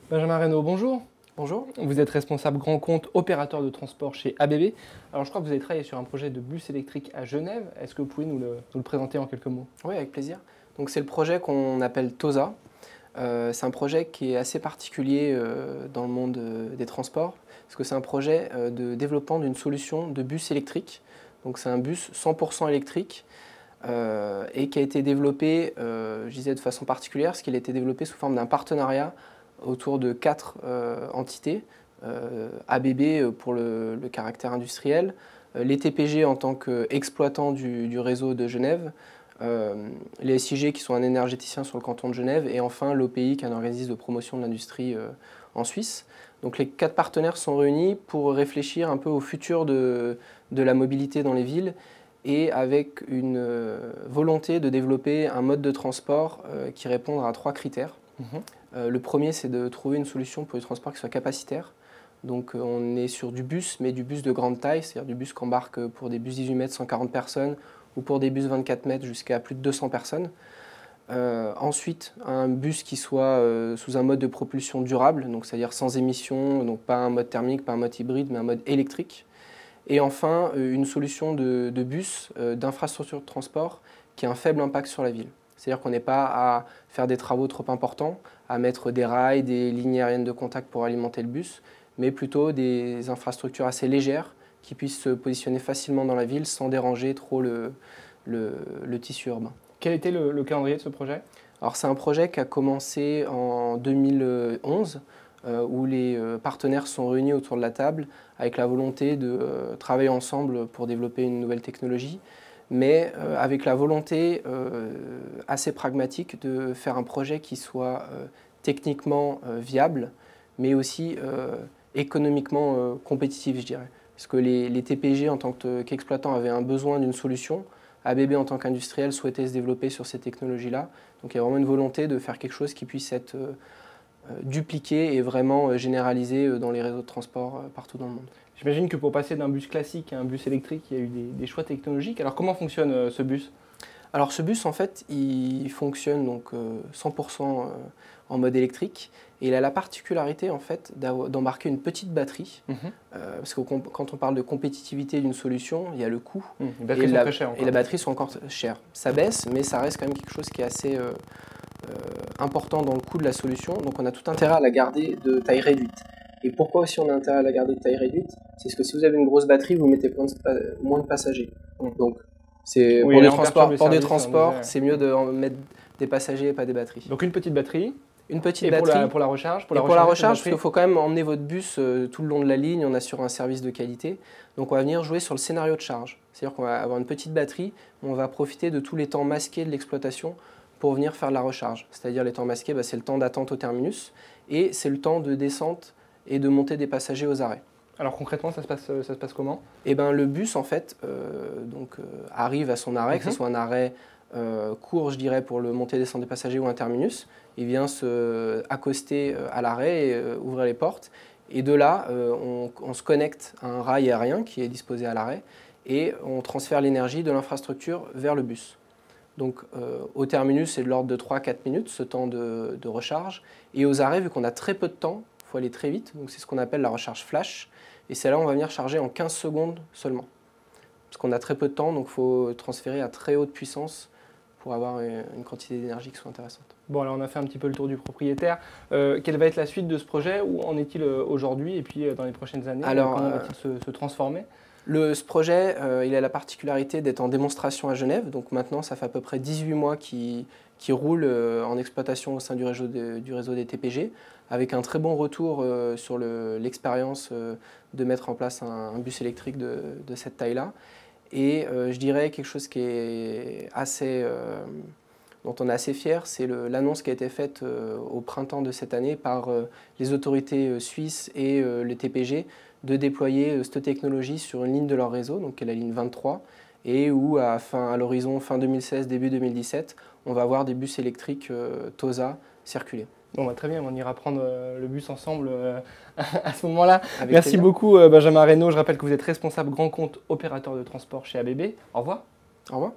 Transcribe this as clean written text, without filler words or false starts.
Benjamin Reynaud, bonjour. Bonjour. Vous êtes responsable grand compte opérateur de transport chez ABB. Alors je crois que vous avez travaillé sur un projet de bus électrique à Genève. Est-ce que vous pouvez nous le présenter en quelques mots? Oui, avec plaisir. Donc c'est le projet qu'on appelle TOSA. C'est un projet qui est assez particulier dans le monde des transports, parce que c'est un projet de développement d'une solution de bus électrique. Donc c'est un bus 100% électrique et qui a été développé, je disais de façon particulière, parce qu'il a été développé sous forme d'un partenariat autour de 4 entités. ABB pour le caractère industriel, les TPG en tant qu'exploitants du réseau de Genève, les SIG qui sont un énergéticien sur le canton de Genève, et enfin l'OPI qui est un organisme de promotion de l'industrie en Suisse. Donc les 4 partenaires sont réunis pour réfléchir un peu au futur de la mobilité dans les villes, et avec une volonté de développer un mode de transport qui répondra à 3 critères. Le premier, c'est de trouver une solution pour le transport qui soit capacitaire. Donc on est sur du bus, mais du bus de grande taille, c'est-à-dire du bus qui embarque pour des bus 18 mètres 140 personnes, ou pour des bus 24 mètres jusqu'à plus de 200 personnes. Ensuite, un bus qui soit sous un mode de propulsion durable, donc c'est-à-dire sans émission, donc pas un mode thermique, pas un mode hybride, mais un mode électrique. Et enfin, une solution de bus, d'infrastructure de transport, qui a un faible impact sur la ville. C'est-à-dire qu'on n'est pas à faire des travaux trop importants, à mettre des rails, des lignes aériennes de contact pour alimenter le bus, mais plutôt des infrastructures assez légères qui puissent se positionner facilement dans la ville sans déranger trop le tissu urbain. Quel était le calendrier de ce projet? Alors c'est un projet qui a commencé en 2011, où les partenaires sont réunis autour de la table avec la volonté de travailler ensemble pour développer une nouvelle technologie, mais avec la volonté assez pragmatique de faire un projet qui soit techniquement viable, mais aussi économiquement compétitif, je dirais. Parce que les TPG en tant qu'exploitants avaient un besoin d'une solution, ABB en tant qu'industriel souhaitait se développer sur ces technologies-là. Donc il y a vraiment une volonté de faire quelque chose qui puisse être dupliqué et vraiment généralisé dans les réseaux de transport partout dans le monde. J'imagine que pour passer d'un bus classique à un bus électrique, il y a eu des choix technologiques. Alors comment fonctionne ce bus? Alors ce bus, en fait, il fonctionne donc 100% en mode électrique, et il a la particularité en fait d'embarquer une petite batterie, parce que quand on parle de compétitivité d'une solution, il y a le coût, les batteries sont très chères encore. Et les batteries sont encore chères. Ça baisse, mais ça reste quand même quelque chose qui est assez important dans le coût de la solution, donc on a tout intérêt à la garder de taille réduite. Et pourquoi aussi on a intérêt à la garder de taille réduite? C'est parce que si vous avez une grosse batterie, vous mettez moins de passagers. Donc c'est oui, pour des transports, c'est mieux de mettre des passagers et pas des batteries. Donc une petite batterie. Une petite batterie. Pour la recharge, pour la recharge, parce qu'il faut quand même emmener votre bus tout le long de la ligne, on assure un service de qualité. Donc on va venir jouer sur le scénario de charge. C'est-à-dire qu'on va avoir une petite batterie, on va profiter de tous les temps masqués de l'exploitation pour venir faire de la recharge. C'est-à-dire les temps masqués, c'est le temps d'attente au terminus, et c'est le temps de descente et de montée des passagers aux arrêts. Alors concrètement, ça se passe comment? Eh ben, le bus, en fait, arrive à son arrêt, que ce soit un arrêt court, je dirais, pour le montée et descente des passagers ou un terminus. Il vient se accoster à l'arrêt et ouvrir les portes. Et de là, on se connecte à un rail aérien qui est disposé à l'arrêt, et on transfère l'énergie de l'infrastructure vers le bus. Donc au terminus, c'est de l'ordre de 3-4 minutes, ce temps de recharge. Et aux arrêts, vu qu'on a très peu de temps, il faut aller très vite, donc c'est ce qu'on appelle la recharge flash. Et celle-là, on va venir charger en 15 secondes seulement. Parce qu'on a très peu de temps, donc il faut transférer à très haute puissance pour avoir une quantité d'énergie qui soit intéressante. Bon, alors on a fait un petit peu le tour du propriétaire. Quelle va être la suite de ce projet? Où en est-il aujourd'hui et puis dans les prochaines années? Comment va-t-il se transformer? Ce projet, il a la particularité d'être en démonstration à Genève. Donc maintenant, ça fait à peu près 18 mois qu'il roule en exploitation au sein du réseau des TPG, avec un très bon retour sur l'expérience de mettre en place un bus électrique de cette taille-là. Et je dirais quelque chose qui est dont on est assez fier, c'est l'annonce qui a été faite au printemps de cette année par les autorités suisses et les TPG de déployer cette technologie sur une ligne de leur réseau, donc qui est la ligne 23, et où à l'horizon fin 2016, début 2017, on va avoir des bus électriques TOSA circuler. Bon, bah, très bien, on ira prendre le bus ensemble à ce moment-là. Avec Merci plaisir. beaucoup Benjamin Reynaud. Je rappelle que vous êtes responsable grand compte opérateur de transport chez ABB. Au revoir. Au revoir.